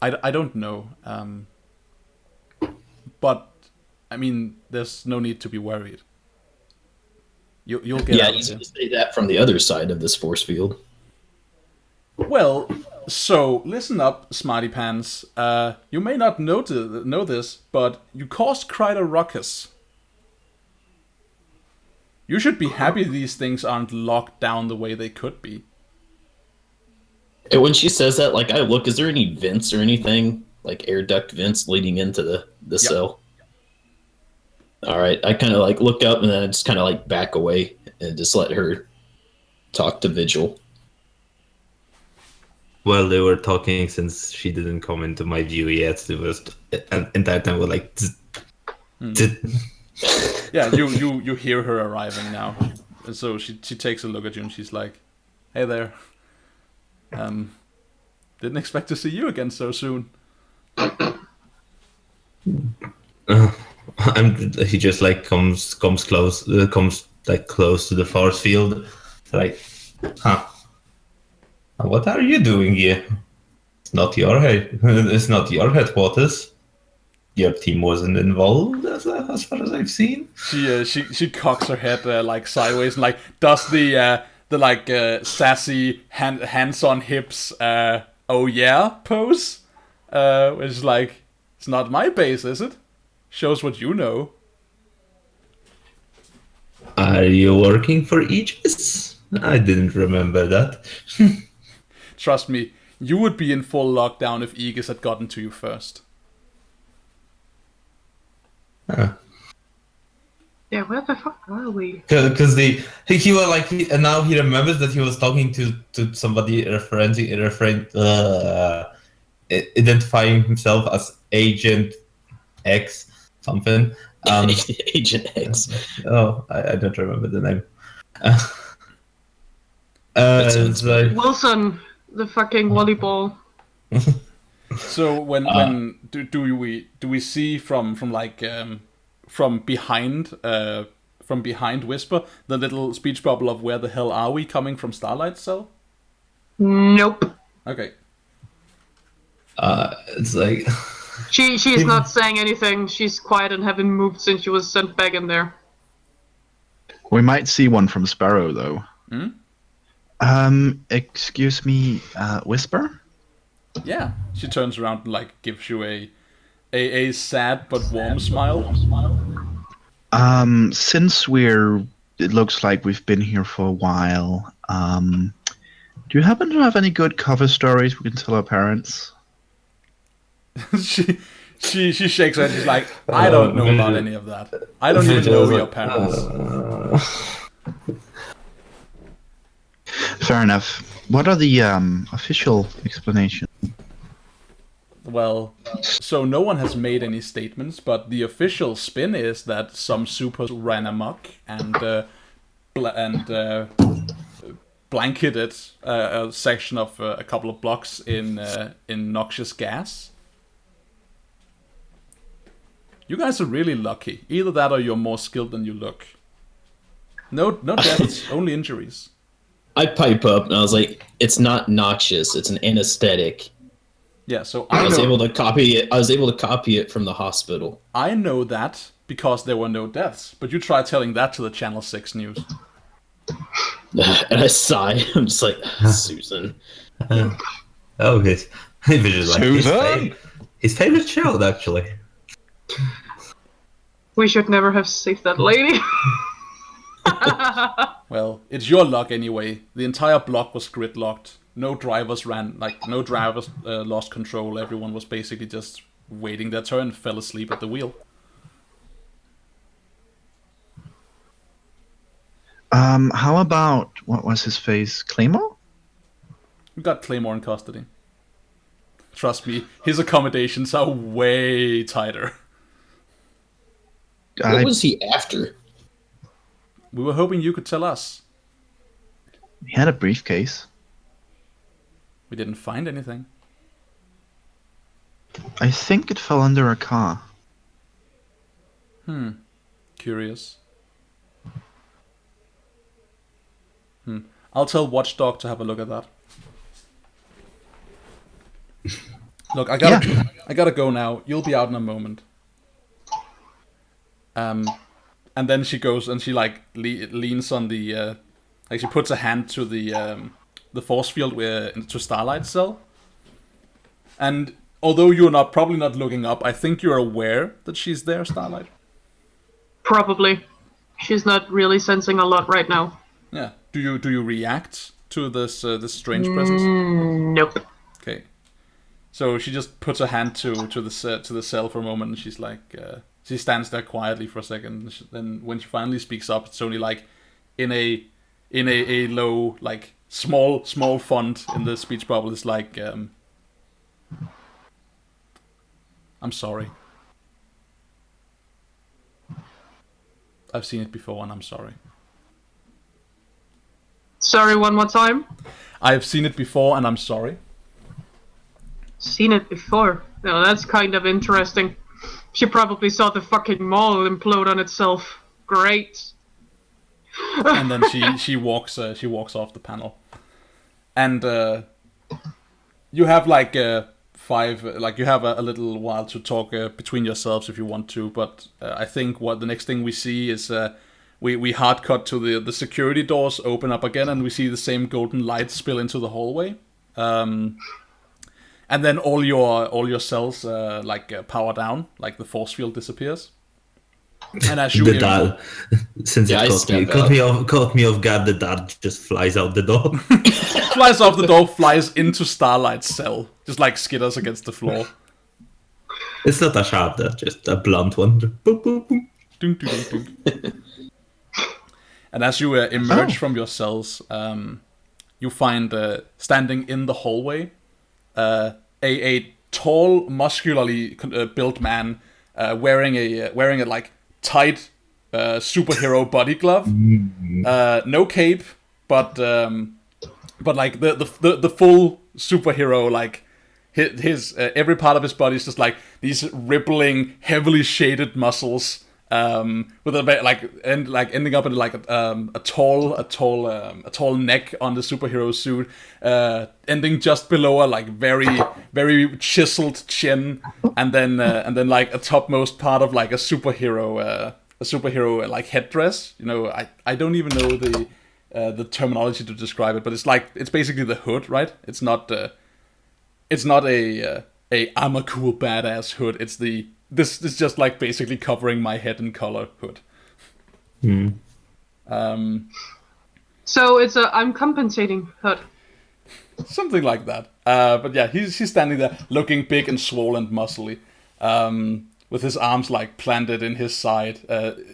I don't know. But, I mean, there's no need to be worried. You'll get Yeah, out of easy here. to say that from the other side of this force field. Well, so, listen up, Smarty Pants. You may not know this, but you caused quite a ruckus. You should be happy these things aren't locked down the way they could be. And when she says that, like, I look, is there any vents or anything? Like air duct vents leading into the cell? Alright, I kind of, like, look up and then I just kind of, like, back away and just let her talk to Vigil. While they were talking, since she didn't come into my view yet, it was entire time we're like. Yeah, you hear her arriving now. And so she takes a look at you and she's like, "Hey there. Didn't expect to see you again so soon." He just like comes close to the force field. It's like, huh? What are you doing here? It's not your headquarters. Your team wasn't involved, as far as I've seen. She cocks her head like sideways and like does the like sassy hands on hips oh yeah pose, which is like, it's not my base, is it? Shows what you know. Are you working for Aegis? I didn't remember that. Trust me, you would be in full lockdown if Aegis had gotten to you first. Yeah, where the fuck are we? Because he was like, and now he remembers that he was talking to somebody identifying himself as Agent X something. Agent X. Oh, I don't remember the name. sounds like, Wilson, the fucking volleyball. So when do we see from behind Whisper the little speech bubble of where the hell are we coming from Starlight's cell? Nope. Okay. it's like She's not saying anything. She's quiet and haven't moved since she was sent back in there. We might see one from Sparrow, though. Excuse me, Whisper? Yeah. She turns around and like gives you a sad but warm smile. Since it looks like we've been here for a while, do you happen to have any good cover stories we can tell our parents? she shakes her head. She's like, I don't know about any of that. I don't even know your parents. Fair enough. What are the official explanations? Well, so no one has made any statements, but the official spin is that some supers ran amok and blanketed a section of a couple of blocks in noxious gas. You guys are really lucky. Either that or you're more skilled than you look. No deaths, only injuries. I pipe up and I was like, "It's not noxious. It's an anesthetic." Yeah, so I was able to copy it. I was able to copy it from the hospital. I know that because there were no deaths, but you try telling that to the Channel 6 news. And I sigh. I'm just like, Susan. oh, his Susan? His favorite child, actually. We should never have saved that lady. Well, it's your luck anyway. The entire block was gridlocked. No drivers lost control. Everyone was basically just waiting their turn, fell asleep at the wheel. How about, what was his face, Claymore? We got Claymore in custody. Trust me, his accommodations are way tighter. What was he after? We were hoping you could tell us. He had a briefcase. We didn't find anything. I think it fell under a car. Curious. I'll tell Watchdog to have a look at that. Look, I gotta go now. You'll be out in a moment. And then she goes and she like leans on the like she puts a hand to the force field to Starlight's cell. And although you're probably not looking up, I think you're aware that she's there, Starlight. Probably. She's not really sensing a lot right now. Yeah. Do you react to this strange presence? Nope. Okay. So she just puts her hand to the cell for a moment, and she's like, she stands there quietly for a second. Then when she finally speaks up, it's only like in a low, like small font in the speech bubble. It's like, I'm sorry. I've seen it before, and I'm sorry. Sorry, one more time. I've seen it before, and I'm sorry. Seen it before. No, that's kind of interesting. She probably saw the fucking mall implode on itself. Great. And then she walks off the panel. And you have like you have a little while to talk between yourselves if you want to, but I think what the next thing we see is we hard cut to the security doors open up again, and we see the same golden light spill into the hallway. And then all your cells power down, like the force field disappears. And as you since it caught me off guard, the dart just flies out the door. Flies off the door, flies into Starlight's cell, just like skitters against the floor. It's not a sharp dart, just a blunt one. Boop, boop, boop. Ding, ding, ding, ding. And as you emerge from your cells, you find standing in the hallway a tall, muscularly built man wearing a like tight superhero body glove, no cape, but like the full superhero, like his every part of his body is just like these rippling, heavily shaded muscles, with a like ending up in like a tall neck on the superhero suit, ending just below a like very chiseled chin, and then like a topmost part of like a superhero like headdress. You know, I don't even know the terminology to describe it, but it's basically the hood, right? It's not a I'm a cool badass hood. It's this is just like basically covering my head in color hood. So it's a I'm compensating hood. Something like that. But yeah, he's standing there looking big and swollen, muscly, with his arms like planted in his side,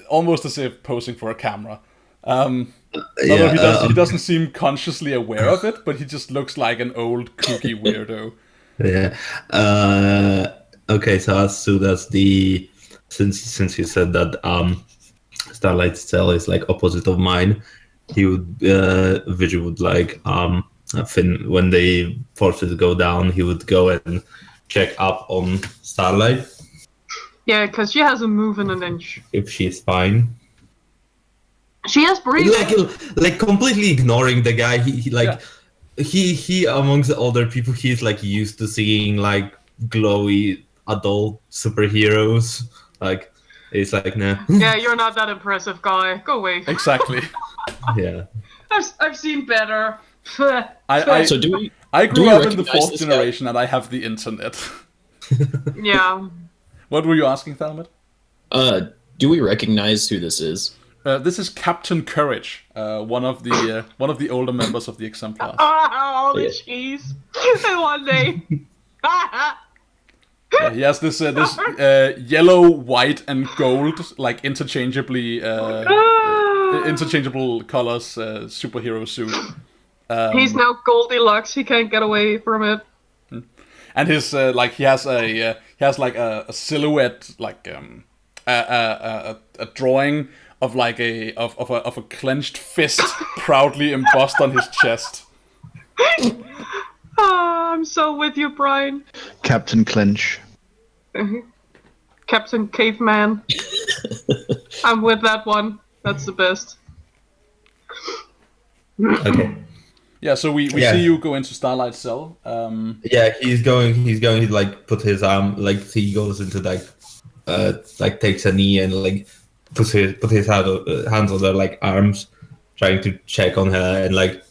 almost as if posing for a camera. Although he doesn't seem consciously aware of it, but he just looks like an old kooky weirdo. Yeah. Okay, so as soon as since you said that Starlight's cell is like opposite of mine, he would Vigil would like when the forces go down, he would go and check up on Starlight. Yeah, because she hasn't moved in an inch. If she's fine. She has breathing. Like completely ignoring the guy. He amongst the older people, he's like used to seeing like glowy adult superheroes. Like it's like nah. Yeah, you're not that impressive, guy. Go away. Exactly. Yeah. I've seen better. I grew up in the fourth generation, and I have the internet. Yeah. What were you asking, Thalmud? Do we recognize who this is? This is Captain Courage, one of the older members of the Exemplars. Oh, the cheese! One day. Yeah, he has this yellow, white, and gold, like interchangeable colors superhero suit. He's now Goldilocks. He can't get away from it. And his he has a silhouette, like a drawing of like a clenched fist proudly embossed on his chest. I'm so with you, Brian. Captain Clench. Captain Caveman. I'm with that one. That's the best. Okay. Yeah, so we Yeah. see you go into Starlight's cell. Yeah, he's going to like put his arm, like he goes into like takes a knee and like put his hands on her like arms, trying to check on her and like.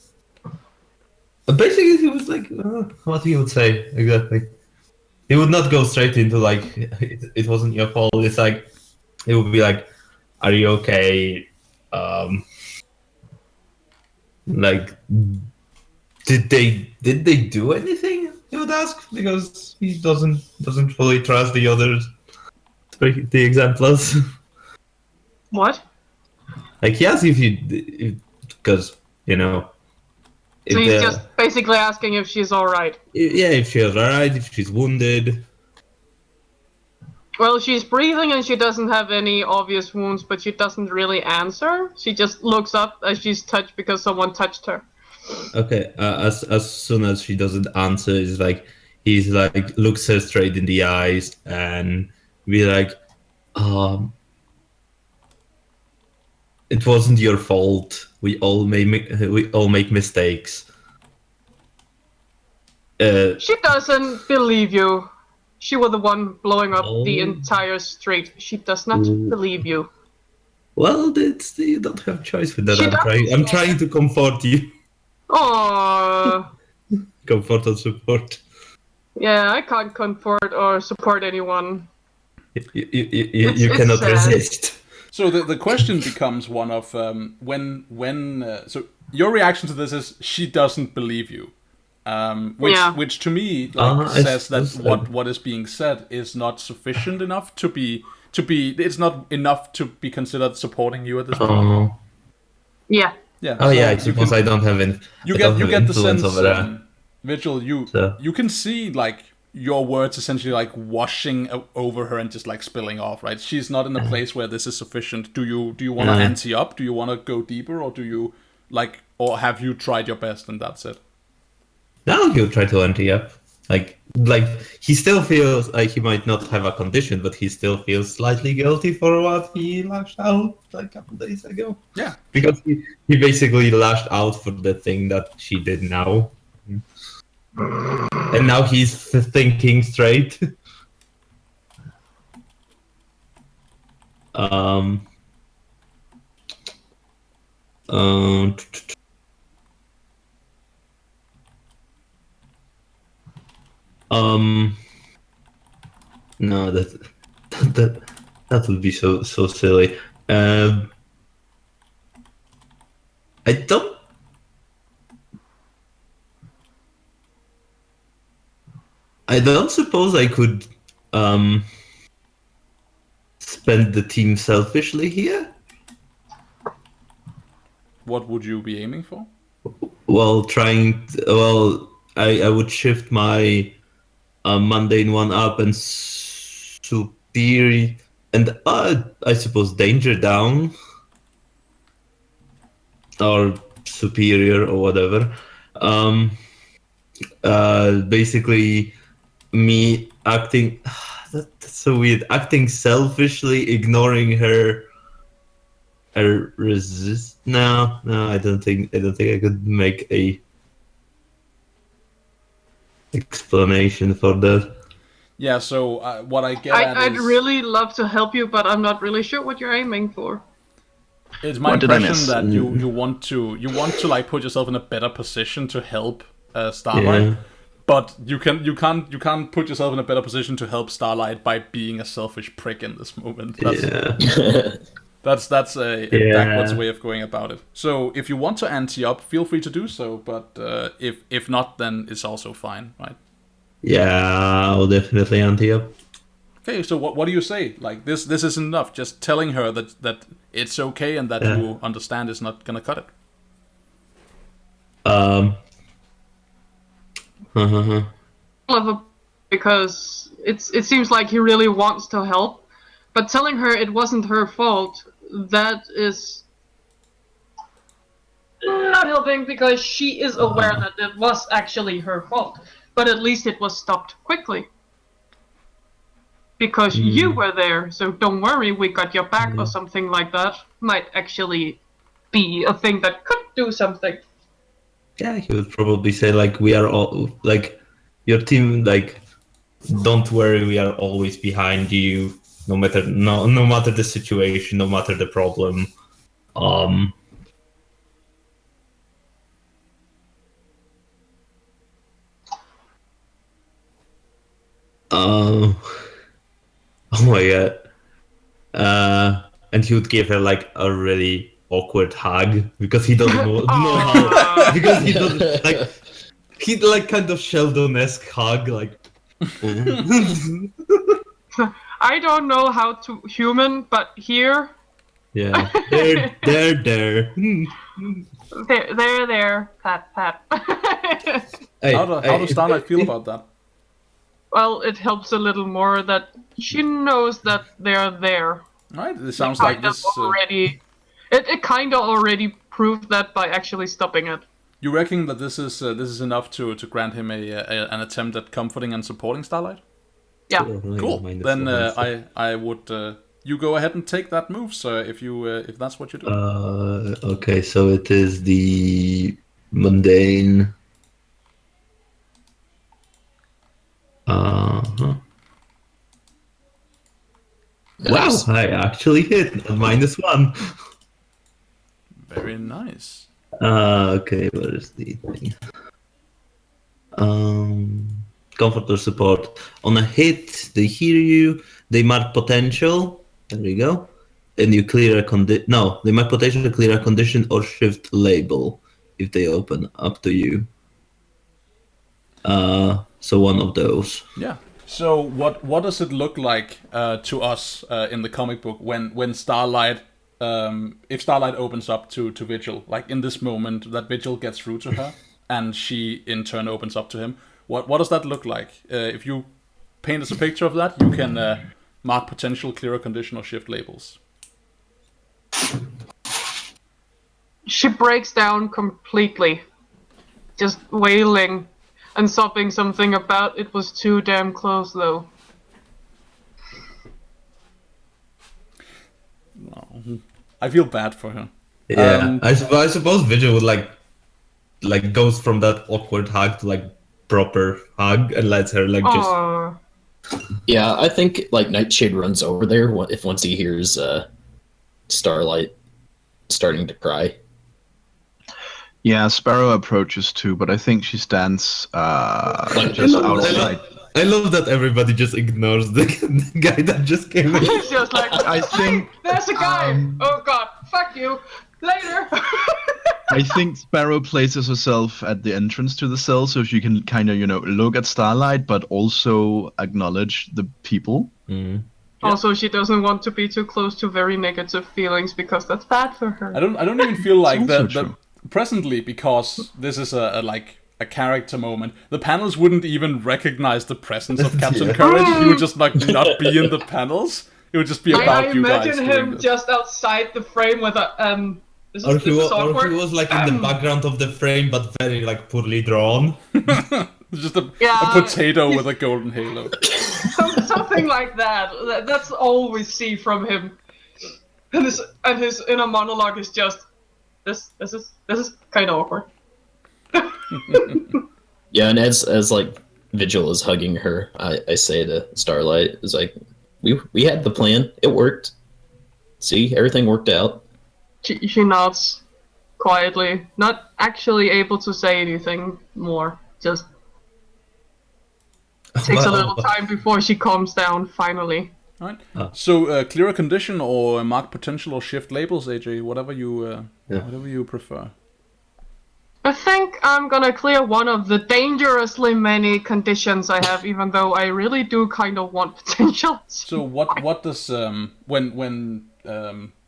Basically, he was like, what he would say exactly. He would not go straight into like it wasn't your fault. It's like it would be like, are you okay? Like, did they do anything? He would ask because he doesn't fully trust the others, the exemplars. What? Like, yes, because you know. So he's just basically asking if she's alright. Yeah, if she's alright, if she's wounded. Well, she's breathing and she doesn't have any obvious wounds, but she doesn't really answer. She just looks up as she's touched because someone touched her. Okay, as soon as she doesn't answer, he's like looks her straight in the eyes and be like, it wasn't your fault. We all make mistakes. She doesn't believe you. She was the one blowing up the entire street. She does not believe you. Well, you don't have a choice with that. I'm trying to comfort you. Aww. Comfort and support. Yeah, I can't comfort or support anyone. You cannot sad. resist. So the question becomes one of so your reaction to this is she doesn't believe you, which to me says that what is being said is not sufficient enough to be it's not enough to be considered supporting you at this point. Yeah. Yeah. Oh yeah, I suppose I don't have any. You get the sense, over that. Vigil. You can see like your words essentially like washing over her and just like spilling off, right? She's not in a place where this is sufficient. Do you want to ante up? Do you want to go deeper, or do you or have you tried your best and that's it? Now he'll try to ante up. Like he still feels like he might not have a condition, but he still feels slightly guilty for what he lashed out like a couple days ago. Yeah, because he basically lashed out for the thing that she did now. And now he's thinking straight. No, that would be so silly. I don't suppose I could spend the team selfishly here. What would you be aiming for? Well, I would shift my mundane one up and superior, and I suppose danger down, or superior or whatever. Basically, me acting. That's so weird. Acting selfishly, ignoring her resist. No, I don't think I could make a explanation for that. Yeah, so what I get I'd really love to help you, but I'm not really sure what you're aiming for. It's my impression that you want to like put yourself in a better position to help Starlight, Yeah. but you can't put yourself in a better position to help Starlight by being a selfish prick in this moment. That's a backwards way of going about it. So if you want to ante up, feel free to do so. But if not, then it's also fine, right? Yeah, I'll definitely ante up. Okay, so what do you say? Like this isn't enough. Just telling her that it's okay and that you understand is not gonna cut it. Because it seems like he really wants to help, but telling her it wasn't her fault, that is not helping because she is aware that it was actually her fault. But at least it was stopped quickly. Because you were there, so don't worry, we got your back or something like that. Might actually be a thing that could do something. Yeah, he would probably say like we are all like your team like don't worry, we are always behind you, no matter the situation, no matter the problem. Oh my god. And he would give her like a really awkward hug because he doesn't know how. Because he doesn't like. He'd like kind of Sheldon-esque hug, like. I don't know how to human, but here. Yeah, there. There, pat. Hey, How does Starlight feel about that? Well, it helps a little more that she knows that they're there. Right, it sounds like this. Already, it kind of already proved that by actually stopping it. You reckon that this is enough to grant him an attempt at comforting and supporting Starlight? Yeah. Cool. Then I would you go ahead and take that move, sir, if that's what you do. Okay, so it is the mundane. Nice. Wow, I actually hit -1. Very nice. Okay, what is the thing? Comfort or support. On a hit, they hear you, they mark potential. There we go. And you clear a they mark potential to clear a condition or shift label if they open up to you. So one of those. Yeah. So what does it look like to us in the comic book when Starlight, if Starlight opens up to Vigil, like in this moment that Vigil gets through to her and she in turn opens up to him? What does that look like? If you paint us a picture of that, you can mark potential, clear a condition, or shift labels. She breaks down completely, just wailing and sobbing something about it was too damn close though. Oh, I feel bad for her. Yeah, I suppose Vigil would like goes from that awkward hug to like proper hug and lets her like just. Aww. Yeah, I think like Nightshade runs over there once he hears Starlight starting to cry. Yeah, Sparrow approaches too, but I think she stands just outside. I love that everybody just ignores the guy that just came in. She's just like, I think there's a guy. Oh god, fuck you. Later. I think Sparrow places herself at the entrance to the cell so she can kind of, look at Starlight, but also acknowledge the people. Mm. Also, she doesn't want to be too close to very negative feelings because that's bad for her. I don't even feel like It's also that true. presently, because this is a character moment, the panels wouldn't even recognize the presence of Captain Yeah. Courage. He would just like not be in the panels. It would just be about I you guys imagine doing him this. just outside the frame with a This Or is he awkward. was like in the background of the frame, but very like poorly drawn. It's just a potato with a golden halo. Something like that. That's all we see from him. And his inner monologue is just this is kind of awkward. Yeah, and as like Vigil is hugging her, I say to Starlight, is like, we had the plan, it worked. See, everything worked out. She nods quietly, not actually able to say anything more. Just takes a little time before she calms down finally. Right. So clear a condition or mark potential or shift labels, AJ, whatever you prefer. I think I'm gonna clear one of the dangerously many conditions I have, even though I really do kind of want potential. So what does when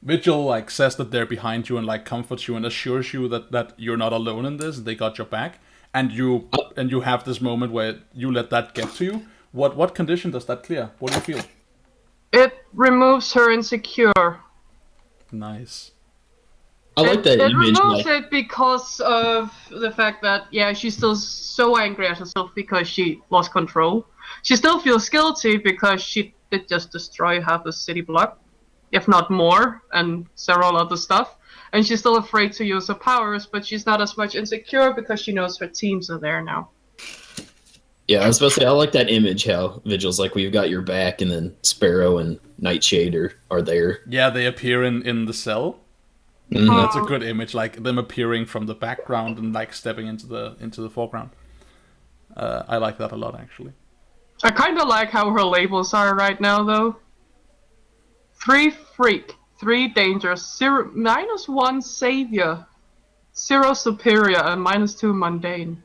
Vigil like says that they're behind you and like comforts you and assures you that you're not alone in this, they got your back, and you have this moment where you let that get to you. What condition does that clear? What do you feel? It removes her insecure. Nice. I like that It image. removes Like, it because of the fact that, yeah, she's still so angry at herself because she lost control. She still feels guilty because she did just destroy half a city block, if not more, and several other stuff. And she's still afraid to use her powers, but she's not as much insecure because she knows her teams are there now. yeah, I was supposed to say, I like that image, how Vigil's like, we've got your back, and then Sparrow and Nightshade are there. Yeah, they appear in the cell. Mhm. That's a good image, like them appearing from the background and like stepping into the foreground. I like that a lot, actually. I kind of like how her labels are right now, though. 3 freak, 3 dangerous, -1 savior, 0 superior, and -2 mundane.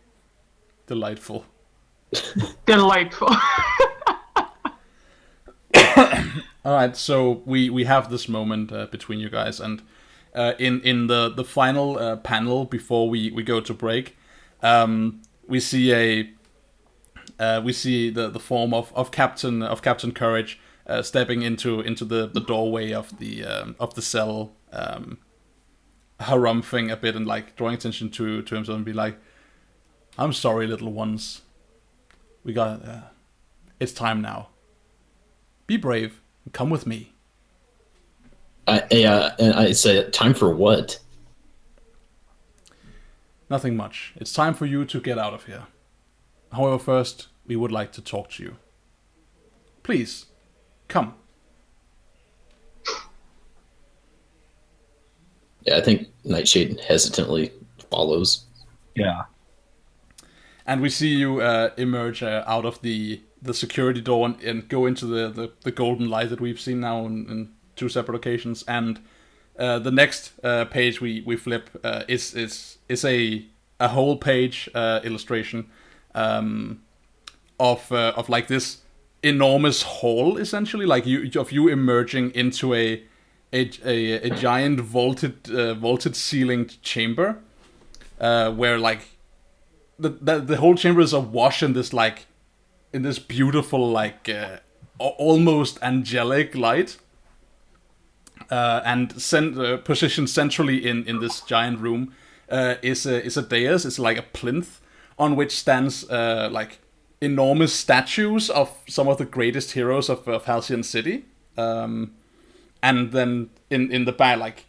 Delightful. Delightful. All right, so we have this moment between you guys, and in the final panel before we go to break, we see the form of Captain Courage stepping into the doorway of the cell, harumphing a bit and like drawing attention to himself and be like, "I'm sorry, little ones. We got it's time now. Be brave and come with me." And I say, time for what? Nothing much. It's time for you to get out of here. However, first, we would like to talk to you. Please, come. Yeah, I think Nightshade hesitantly follows. Yeah. And we see you emerge out of the security door and go into the golden light that we've seen now in 2 separate occasions. And the next page we flip is a whole page illustration of like this enormous hall, essentially, like you emerging into a giant vaulted ceilinged chamber, where like the whole chamber is awash in this beautiful like almost angelic light, and positioned centrally in this giant room is a dais. It's like a plinth on which stands like enormous statues of some of the greatest heroes of Halcyon City, and then in the back, like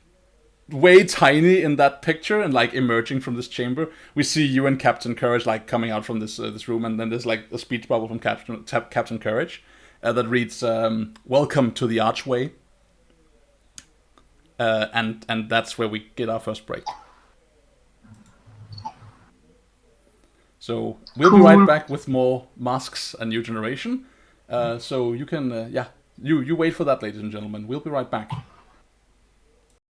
way tiny in that picture and like emerging from this chamber, we see you and Captain Courage like coming out from this room, and then there's like a speech bubble from Captain Courage that reads, "Welcome to the Archway," and that's where we get our first break. So we'll be right back with more Masks: A New Generation. So you can you wait for that, ladies and gentlemen. We'll be right back.